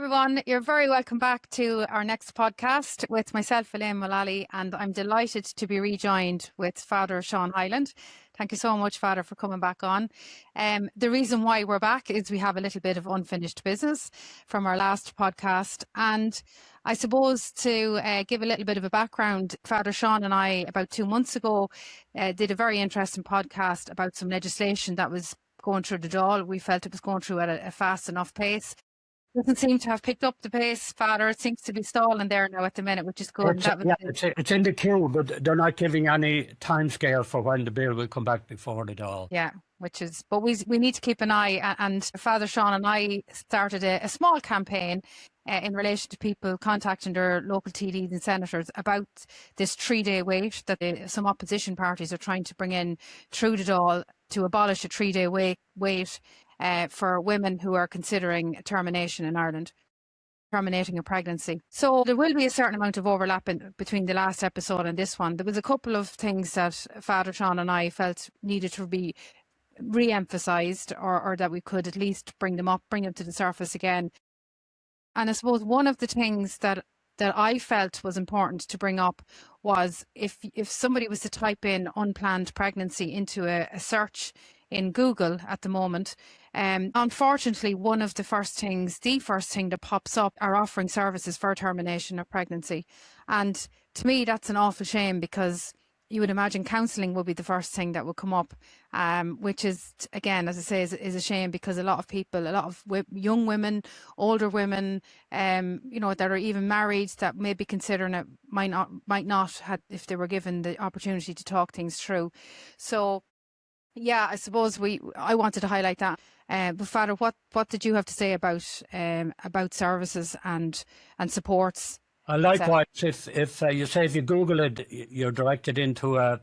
everyone. You're very welcome back to our next podcast with myself, Elaine Mullally, and I'm delighted to be rejoined with Father Sean Hyland. Thank you so much, Father, for coming back on. The reason why we're back is we have a little bit of unfinished business from our last podcast. And I suppose to give a little bit of a background, Father Sean and I, about 2 months ago, did a very interesting podcast about some legislation that was going through the Dail. We felt it was going through at a fast enough pace. Doesn't seem to have picked up the pace, Father. It seems to be stalling there now at the minute, which is good. It's in the queue, but they're not giving any timescale for when the bill will come back before the Dail. Yeah, but we need to keep an eye. And Father Sean and I started a small campaign in relation to people contacting their local TDs and senators about this 3-day wait that some opposition parties are trying to bring in through the Dail to abolish a 3-day wait for women who are considering termination in Ireland, terminating a pregnancy. So there will be a certain amount of overlap between the last episode and this one. There was a couple of things that Father Sean and I felt needed to be re-emphasised, or that we could at least bring them to the surface again. And I suppose one of the things that I felt was important to bring up was if somebody was to type in unplanned pregnancy into a search in Google at the moment, unfortunately, the first thing that pops up are offering services for termination of pregnancy. And to me, that's an awful shame, because you would imagine counselling would be the first thing that would come up, which is, again, as I say, is a shame, because a lot of young women, older women, that are even married, that may be considering it, might not have, if they were given the opportunity to talk things through. So, yeah, I suppose I wanted to highlight that. But Father, what did you have to say about services and supports? Likewise, if you Google it, you're directed into a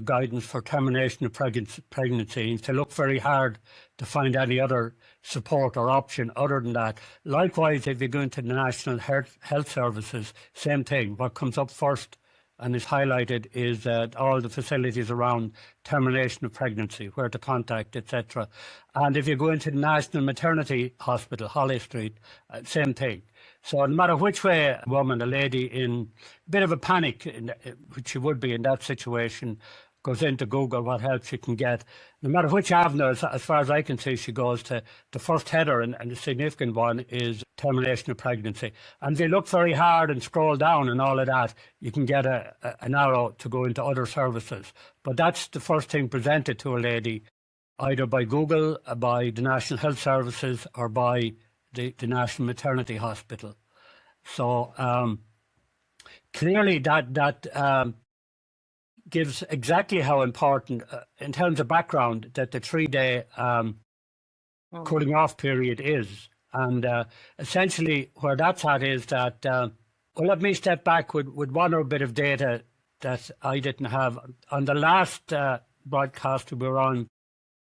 guidance for termination of pregnancy, and to look very hard to find any other support or option other than that. Likewise, if you go into the National Health Services, same thing. What comes up first and is highlighted is all the facilities around termination of pregnancy, where to contact, etc. And if you go into the National Maternity Hospital, Holly Street, same thing. So no matter which way a woman, a lady in a bit of a panic, which she would be in that situation, goes into Google what help she can get, no matter which avenue, as far as I can see, she goes to, the first header, and the significant one is termination of pregnancy. And if you look very hard and scroll down and all of that, you can get an arrow to go into other services. But that's the first thing presented to a lady, either by Google, by the National Health Services, or by the National Maternity Hospital. So clearly that gives exactly how important, in terms of background, that the 3-day cooling off period is. And essentially where that's at is that, well, let me step back with one other bit of data that I didn't have. On the last broadcast we were on,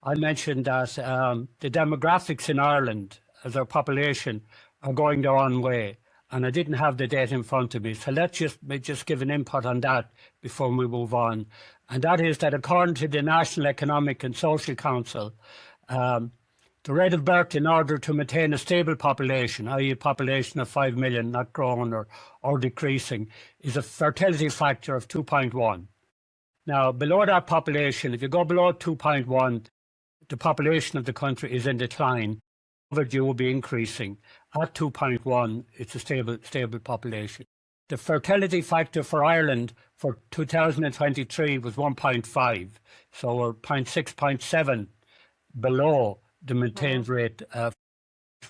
I mentioned that the demographics in Ireland as our population are going their own way. And I didn't have the data in front of me. So let's just give an input on that before we move on. And that is that according to the National Economic and Social Council, the rate of birth, in order to maintain a stable population, i.e. a population of 5 million, not growing or decreasing, is a fertility factor of 2.1. Now, below that population, if you go below 2.1, the population of the country is in decline. Overdue will be increasing. At 2.1, it's a stable population. The fertility factor for Ireland for 2023 was 1.5, so we're 0.6, 0.7 below the maintained rate,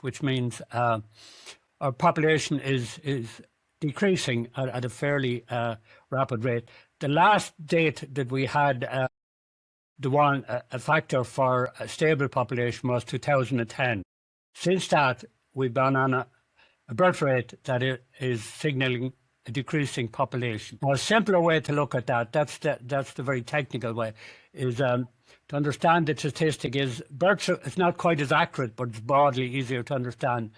which means our population is decreasing at a fairly rapid rate. The last date that we had a factor for a stable population was 2010. Since that, we've been on a birth rate that is signalling a decreasing population. Now, a simpler way to look at that's the very technical way, is to understand the statistic is it's not quite as accurate, but it's broadly easier to understand.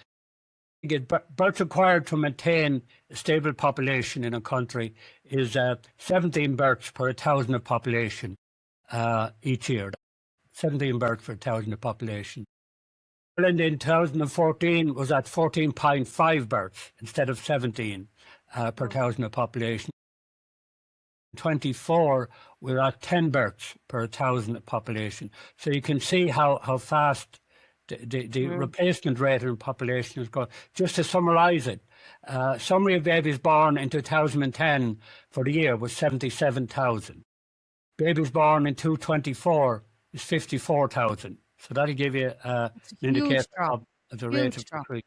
Births required to maintain a stable population in a country is 17 births per 1,000 of population each year. 17 births per 1,000 of population. Ireland in 2014 was at 14.5 births instead of 17 per thousand of population. In 24, we're at 10 births per thousand of population. So you can see how fast the replacement rate in population is going. Just to summarise it, summary of babies born in 2010 for the year was 77,000. Babies born in 2024 is 54,000. So that'll give you an indication of the rate of increase.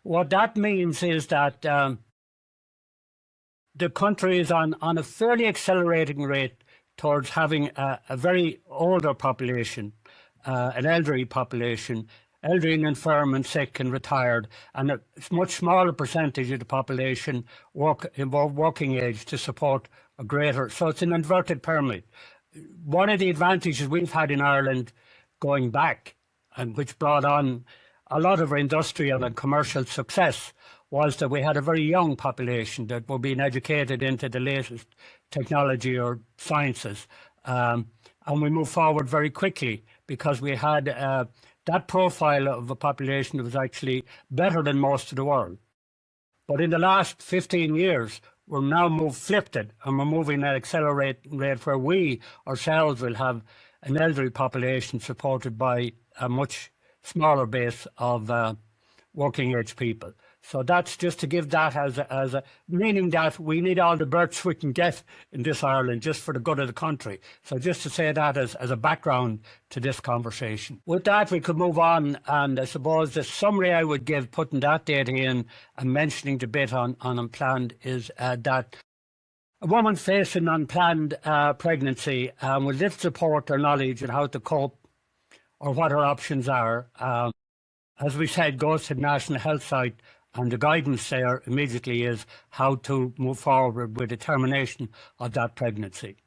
What that means is that the country is on a fairly accelerating rate towards having a very older population, an elderly population, elderly and infirm and sick and retired, and a much smaller percentage of the population involve working age to support a greater. So it's an inverted pyramid. One of the advantages we've had in Ireland going back, and which brought on a lot of our industrial and commercial success, was that we had a very young population that were being educated into the latest technology or sciences. And we moved forward very quickly because we had that profile of a population that was actually better than most of the world. But in the last 15 years, we're now flipped it, and we're moving at an accelerating rate where we ourselves will have an elderly population supported by a much smaller base of working age people. So that's just to give that as a meaning that we need all the births we can get in this Ireland just for the good of the country. So just to say that as a background to this conversation. With that, we could move on, and I suppose the summary I would give, putting that data in and mentioning the bit on unplanned, is that a woman facing unplanned pregnancy will little support or knowledge on how to cope or what her options are. As we said, goes to the National Health site, and the guidance there immediately is how to move forward with the termination of that pregnancy.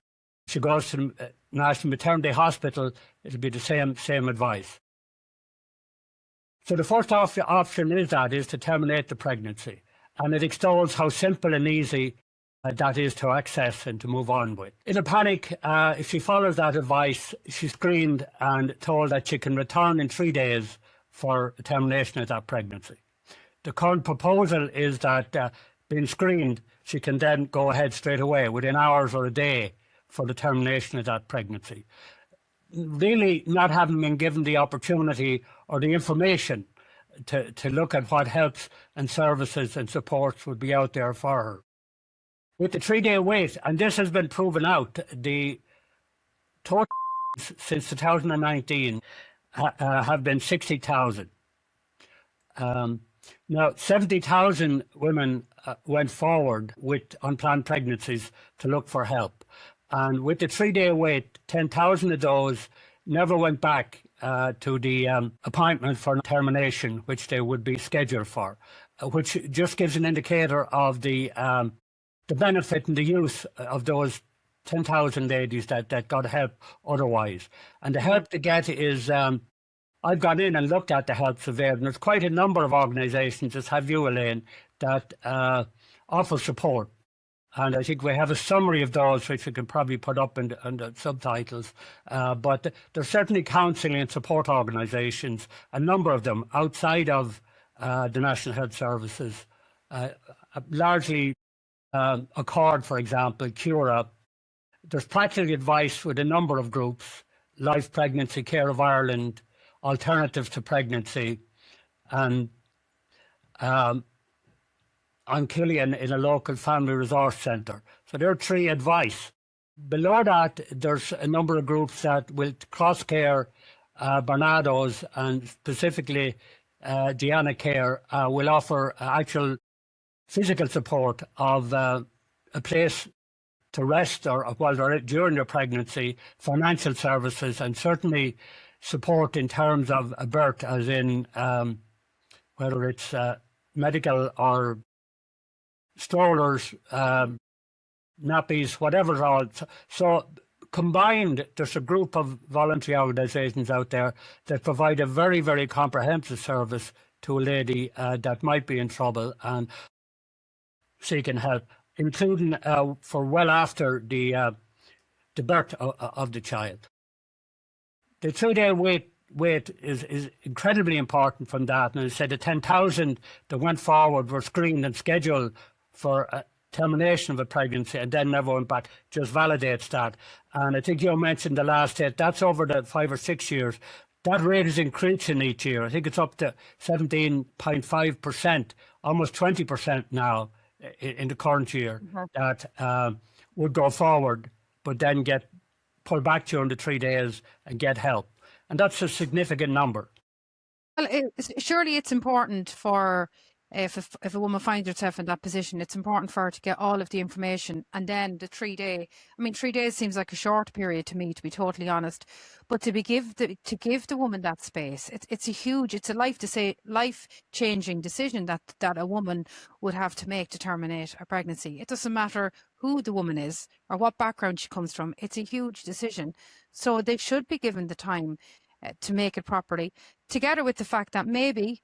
She goes to the National Maternity Hospital, it'll be the same advice. So the first option is to terminate the pregnancy, and it extols how simple and easy that is to access and to move on with. In a panic, if she follows that advice, she's screened and told that she can return in 3 days for the termination of that pregnancy. The current proposal is that being screened, she can then go ahead straight away within hours or a day for the termination of that pregnancy. Really not having been given the opportunity or the information to look at what helps and services and supports would be out there for her. With the 3-day wait, and this has been proven out, the total since 2019 have been 60,000. Now, 70,000 women went forward with unplanned pregnancies to look for help. And with the 3-day wait, 10,000 of those never went back to the appointment for termination, which they would be scheduled for, which just gives an indicator of the benefit and the use of those 10,000 ladies that got help otherwise. And the help to get is, I've gone in and looked at the helps available, and there's quite a number of organisations, as have you, Elaine, that offer support. And I think we have a summary of those, which we can probably put up in the subtitles. But there's certainly counselling and support organisations, a number of them outside of the National Health Services, largely Accord, for example, Cura. There's practical advice with a number of groups: Life Pregnancy Care of Ireland, Alternatives to Pregnancy, and on Killian in a local family resource centre. So there are 3 advice. Below that, there's a number of groups that will Cross Care, Barnado's, and specifically Diana Care will offer actual physical support of a place to rest or while they're during their pregnancy, financial services, and certainly support in terms of a birth, as in whether it's medical or strollers, nappies, whatever's all. So combined, there's a group of voluntary organisations out there that provide a very, very comprehensive service to a lady that might be in trouble and seeking help, including for well after the birth of the child. The 3-day wait weight is incredibly important from that. And I said the 10,000 that went forward were screened and scheduled for a termination of a pregnancy and then never went back, just validates that. And I think you mentioned the last date, that's over the 5 or 6 years. That rate is increasing each year. I think it's up to 17.5%, almost 20% now in the current year, that would go forward, but then get pulled back during the 3 days and get help. And that's a significant number. Well, surely it's important for, if a woman finds herself in that position, it's important for her to get all of the information, and then the 3 day. I mean, 3 days seems like a short period to me, to be totally honest. But to give the woman that space, it's a life changing decision that a woman would have to make to terminate a pregnancy. It doesn't matter who the woman is or what background she comes from. It's a huge decision, so they should be given the time to make it properly. Together with the fact that maybe,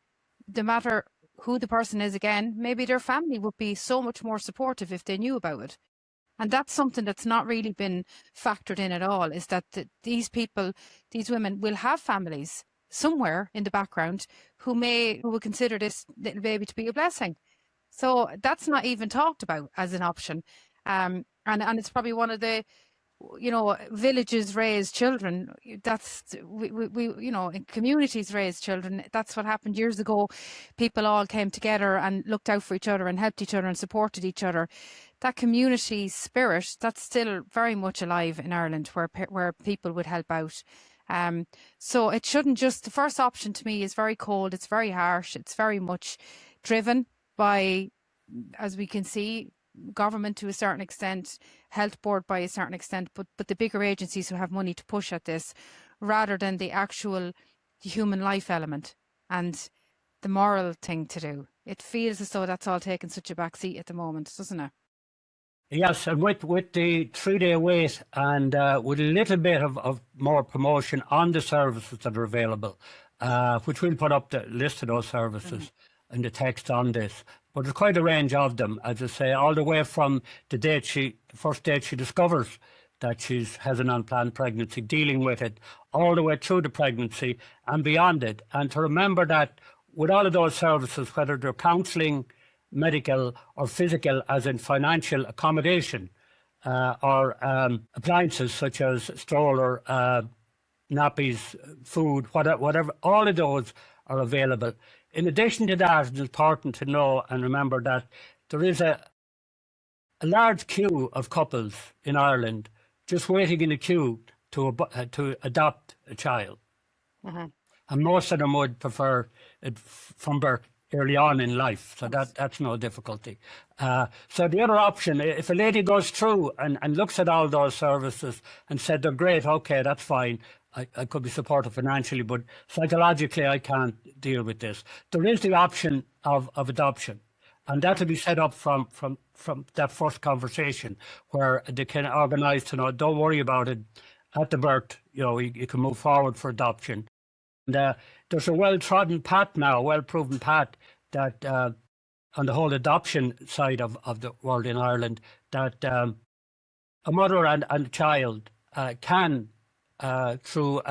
no matter who the person is, again, maybe their family would be so much more supportive if they knew about it. And that's something that's not really been factored in at all, is that these women will have families somewhere in the background who would consider this little baby to be a blessing. So that's not even talked about as an option. And it's probably one of the, villages raise children. That's, we in communities raise children. That's what happened years ago. People all came together and looked out for each other and helped each other and supported each other. That community spirit, that's still very much alive in Ireland, where people would help out. So it shouldn't just, the first option to me is very cold. It's very harsh. It's very much driven by, as we can see, government to a certain extent, health board by a certain extent, but the bigger agencies who have money to push at this, rather than the actual human life element and the moral thing to do. It feels as though that's all taken such a back seat at the moment, doesn't it? Yes, and with the 3 day wait and with a little bit of more promotion on the services that are available, which we'll put up the list of those services in the text on this. But there's quite a range of them, as I say, all the way from the first date she discovers that she has an unplanned pregnancy, dealing with it, all the way through the pregnancy and beyond it. And to remember that with all of those services, whether they're counselling, medical or physical, as in financial accommodation, or appliances such as stroller, nappies, food, whatever, all of those are available. In addition to that, it's important to know and remember that there is a large queue of couples in Ireland just waiting in a queue to adopt a child. And most of them would prefer it from birth, early on in life, so that's no difficulty. So the other option, if a lady goes through and looks at all those services and said they're great, okay, that's fine, I could be supported financially, but psychologically I can't deal with this. There is the option of adoption, and that will be set up from that first conversation, where they can organise to know, don't worry about it, at the birth, you can move forward for adoption. And there's a well-trodden path now, well-proven path, that on the whole adoption side of the world in Ireland, that a mother and a child can, through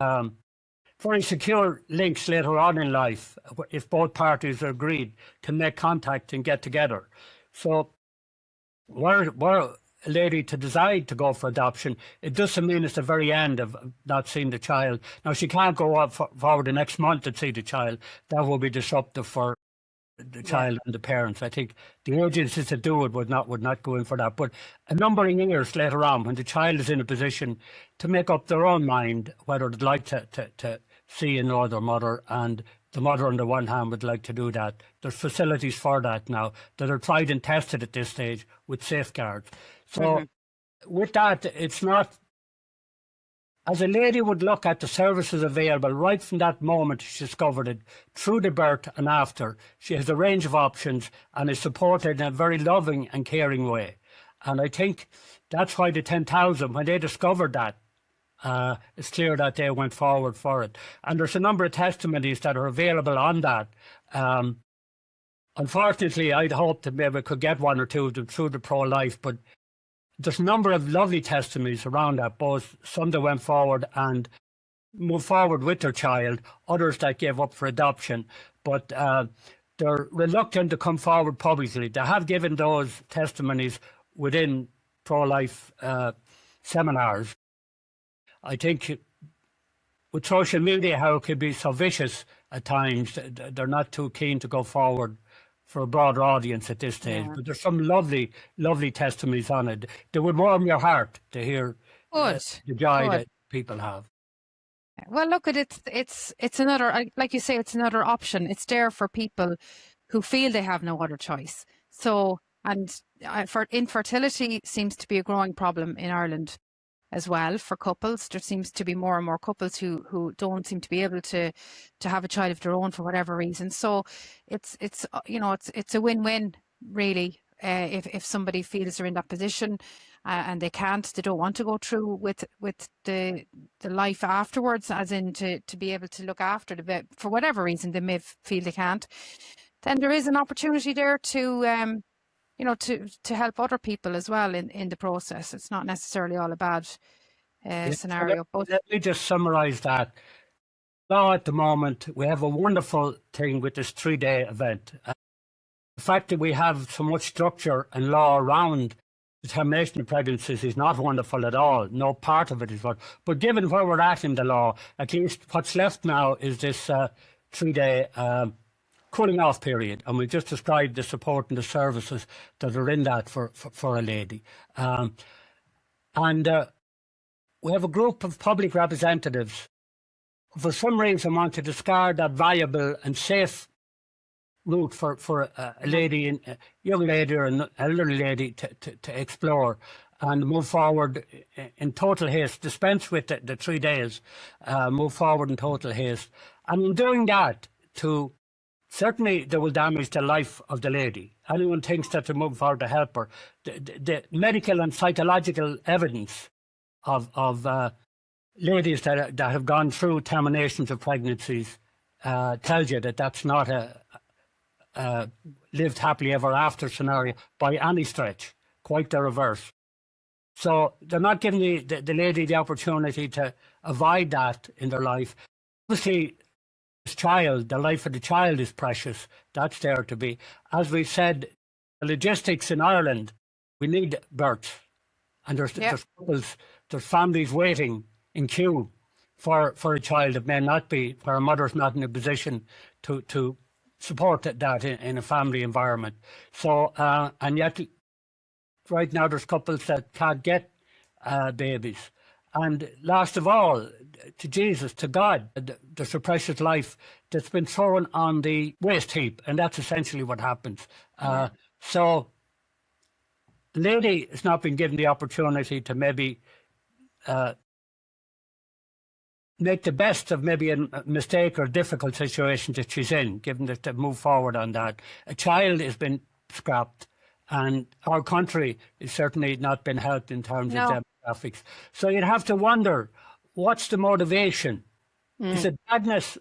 very secure links later on in life, if both parties are agreed, can make contact and get together. So were a lady to decide to go for adoption, it doesn't mean it's the very end of not seeing the child. Now, she can't go up forward the next month to see the child. That will be disruptive for the child and the parents. I think the agencies that do it would not go in for that. But a number of years later on, when the child is in a position to make up their own mind whether they'd like to see and know their mother, and the mother on the one hand would like to do that, there's facilities for that now that are tried and tested at this stage with safeguards. So with that, it's not, as a lady would look at the services available right from that moment she discovered it, through the birth and after, she has a range of options and is supported in a very loving and caring way. And I think that's why the 10,000, when they discovered that, it's clear that they went forward for it. And there's a number of testimonies that are available on that. Unfortunately, I'd hoped that maybe I could get one or two of them through the pro-life, but there's a number of lovely testimonies around that, both some that went forward and move forward with their child, others that gave up for adoption, but they're reluctant to come forward publicly. They have given those testimonies within pro-life seminars. I think with social media, how it could be so vicious at times, they're not too keen to go forward for a broader audience at this stage. Yeah. But there's some lovely, lovely testimonies on it. They would warm your heart to hear Good. the joy Good. that people have. Well, look at it. It's another, like you say, it's another option. It's there for people who feel they have no other choice. So, and for infertility seems to be a growing problem in Ireland as well for couples. There seems to be more and more couples who don't seem to be able to have a child of their own for whatever reason. So, it's it's a win-win really. If somebody feels they're in that position and they don't want to go through with the life afterwards, as in to be able to look after the baby for whatever reason they may feel they can't, then there is an opportunity there to to help other people as well in the process. It's not necessarily all a bad scenario. But let me just summarise that. Now at the moment we have a wonderful thing with this 3-day event. The fact that we have so much structure and law around the termination of pregnancies is not wonderful at all. No part of it is wonderful. But given where we're at in the law, at least what's left now is this 3-day cooling off period. And we've just described the support and the services that are in that for a lady. And we have a group of public representatives who for some reason want to discard that valuable and safe route for a lady, a young lady or an elderly lady to explore and move forward in total haste, dispense with the 3 days, move forward in total haste. And in doing that, certainly they will damage the life of the lady. Anyone thinks that to move forward to help her. The medical and psychological evidence of ladies that have gone through terminations of pregnancies tells you that that's not a lived happily ever after scenario by any stretch, quite the reverse. So they're not giving the lady the opportunity to avoid that in their life. Obviously, this child, the life of the child is precious. That's there to be. As we said, the logistics in Ireland, we need births. And there's couples, there's families waiting in queue for a child that may not be, where a mother's not in a position to support that in a family environment. So, and yet, right now there's couples that can't get babies. And last of all, to Jesus, to God, there's a precious life that's been thrown on the waste heap, and that's essentially what happens. So, the lady has not been given the opportunity to maybe make the best of maybe a mistake or difficult situation that she's in, given that to move forward on that. A child has been scrapped, and our country has certainly not been helped in terms of demographics. So you'd have to wonder, what's the motivation? Is it madness?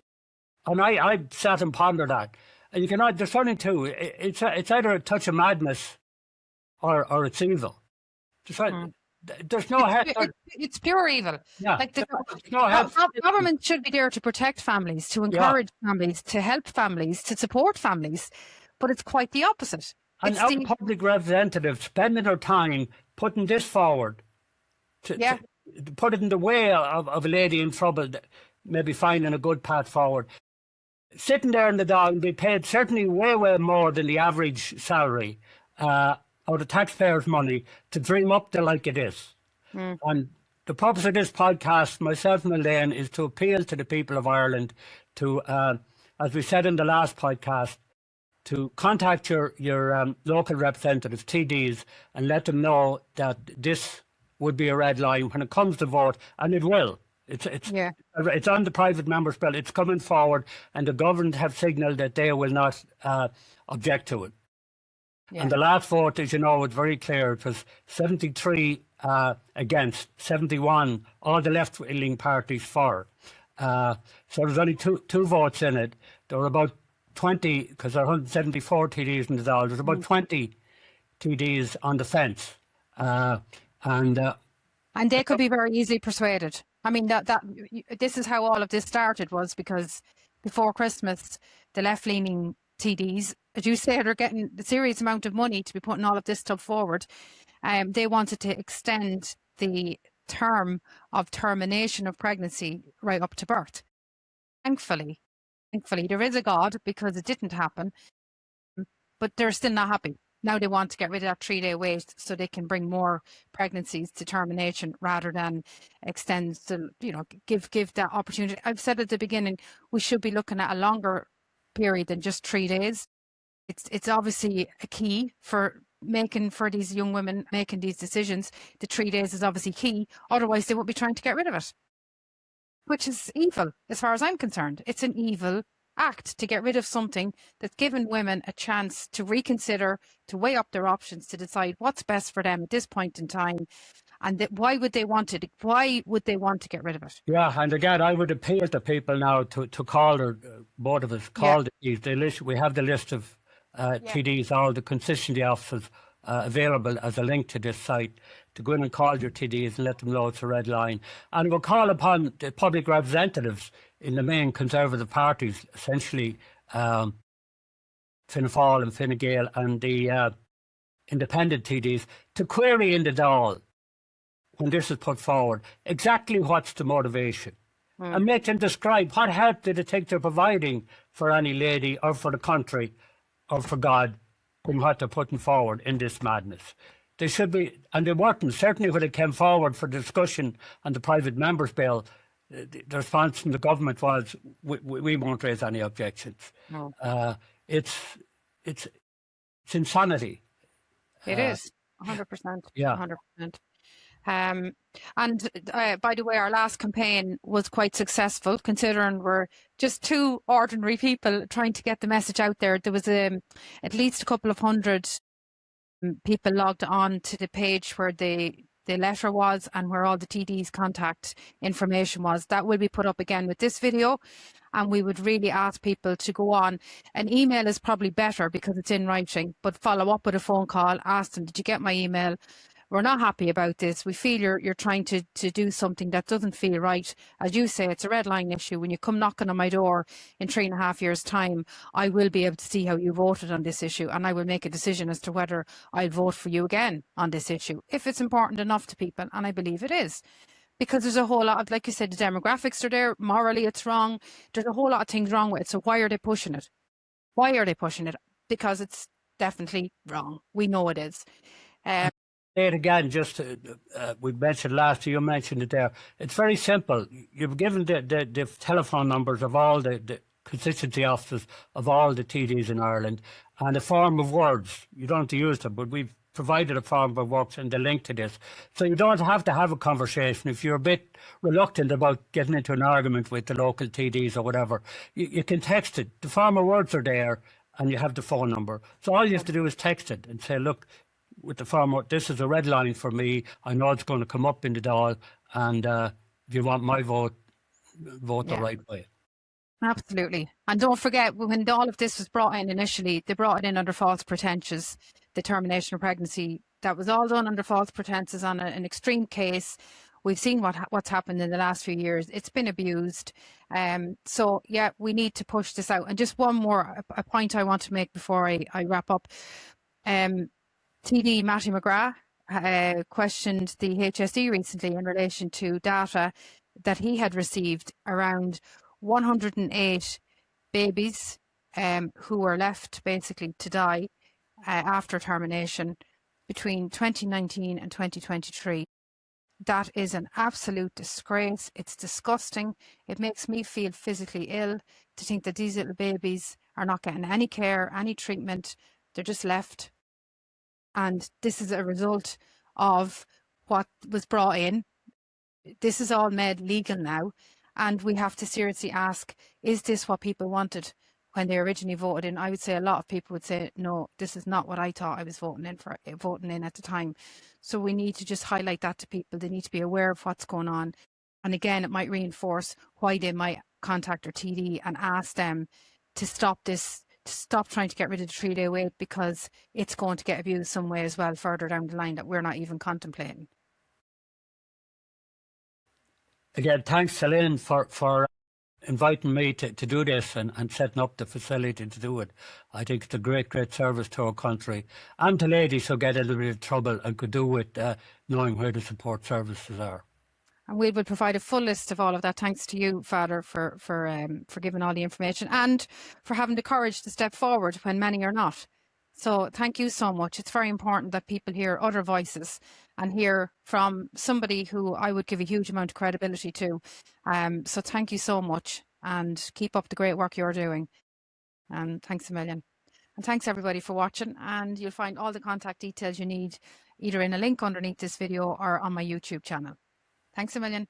And I sat and pondered that. And you cannot, there's only two. It's either a touch of madness or it's evil. There's no help. It's pure evil. Yeah. Like Government should be there to protect families, to encourage families, to help families, to support families. But it's quite the opposite. And our public representatives spending their time putting this forward to put it in the way of a lady in trouble, maybe finding a good path forward. Sitting there in the dock and be paid certainly way, way more than the average salary or the taxpayers' money to dream up the like it is. And the purpose of this podcast, myself and Elaine, is to appeal to the people of Ireland to, as we said in the last podcast, to contact your local representatives, TDs, and let them know that this would be a red line when it comes to vote, and it will. It's on the private member's bill. It's coming forward, and the government have signalled that they will not object to it. And the last vote, as you know, was very clear. It was 73 against, 71, all the left-wing parties for. So there's only two votes in it. There were about 20, because there are 174 TDs in the Dáil, there's about 20 TDs on the fence. And they could be very easily persuaded. I mean, this is how all of this started, was because before Christmas, the left-leaning TDs, as you say, are getting a serious amount of money to be putting all of this stuff forward. They wanted to extend the term of termination of pregnancy right up to birth. Thankfully, there is a God, because it didn't happen, but they're still not happy. Now they want to get rid of that 3-day wait so they can bring more pregnancies to termination rather than extend the, give that opportunity. I've said at the beginning, we should be looking at a longer period than just 3 days. It's obviously a key for these young women making these decisions. The 3 days is obviously key. Otherwise, they won't be trying to get rid of it, which is evil as far as I'm concerned. It's an evil act to get rid of something that's given women a chance to reconsider, to weigh up their options, to decide what's best for them at this point in time. And why would they want it? Why would they want to get rid of it? Yeah, and again, I would appeal to people now to call, or both of us, call the list. We have the list of TDs, all the consistency officers available as a link to this site, to go in and call your TDs and let them know it's a red line. And we'll call upon the public representatives in the main Conservative parties, essentially Fianna Fáil and Fine Gael, and the independent TDs, to query in the Dail when this is put forward exactly what's the motivation, and make them describe what help did it take they're providing for any lady or for the country or for God in what they're putting forward in this madness. They should be, and they weren't. Certainly when it came forward for discussion on the private members' bill, the response from the government was, we won't raise any objections. No. It's insanity. It is 100%. Yeah. 100%. And by the way, our last campaign was quite successful, considering we're just two ordinary people trying to get the message out there. There was at least a couple of hundred people logged on to the page where the letter was and where all the TD's contact information was. That will be put up again with this video, and we would really ask people to go on. An email is probably better because it's in writing, but follow up with a phone call, ask them, did you get my email? We're not happy about this. We feel you're trying to do something that doesn't feel right. As you say, it's a red line issue. When you come knocking on my door in 3.5 years' time, I will be able to see how you voted on this issue, and I will make a decision as to whether I'll vote for you again on this issue, if it's important enough to people, and I believe it is. Because there's a whole lot of, like you said, the demographics are there. Morally, it's wrong. There's a whole lot of things wrong with it. So why are they pushing it? Why are they pushing it? Because it's definitely wrong. We know it is. Say it again, just we mentioned last year, you mentioned it there. It's very simple. You've given the telephone numbers of all the constituency officers of all the TDs in Ireland, and a form of words. You don't have to use them, but we've provided a form of words and the link to this. So you don't have to have a conversation. If you're a bit reluctant about getting into an argument with the local TDs or whatever, you can text it. The form of words are there, and you have the phone number. So all you have to do is text it and say, look, with the farmer, this is a red line for me. I know it's going to come up in the Dail, and if you want my vote the right way. Absolutely. And don't forget, when all of this was brought in initially, they brought it in under false pretenses, the termination of pregnancy. That was all done under false pretenses on an extreme case. We've seen what's happened in the last few years. It's been abused. So, yeah, we need to push this out. And just one more a point I want to make before I wrap up. TD Matty McGrath questioned the HSE recently in relation to data that he had received around 108 babies who were left basically to die after termination between 2019 and 2023. That is an absolute disgrace. It's disgusting. It makes me feel physically ill to think that these little babies are not getting any care, any treatment. They're just left. And this is a result of what was brought in. This is all made legal now. And we have to seriously ask, is this what people wanted when they originally voted in? I would say a lot of people would say, no, this is not what I thought I was voting in at the time. So we need to just highlight that to people. They need to be aware of what's going on. And again, it might reinforce why they might contact their TD and ask them to stop this, to stop trying to get rid of the 3-day wait, because it's going to get abused some way as well further down the line that we're not even contemplating. Again, thanks, Elaine, for inviting me to do this and setting up the facility to do it. I think it's a great, great service to our country and to ladies who get a little bit of trouble and could do with knowing where the support services are. And we will provide a full list of all of that. Thanks to you, Father, for giving all the information and for having the courage to step forward when many are not. So thank you so much. It's very important that people hear other voices and hear from somebody who I would give a huge amount of credibility to. So thank you so much and keep up the great work you're doing. And thanks a million. And thanks everybody for watching, and you'll find all the contact details you need either in a link underneath this video or on my YouTube channel. Thanks a million.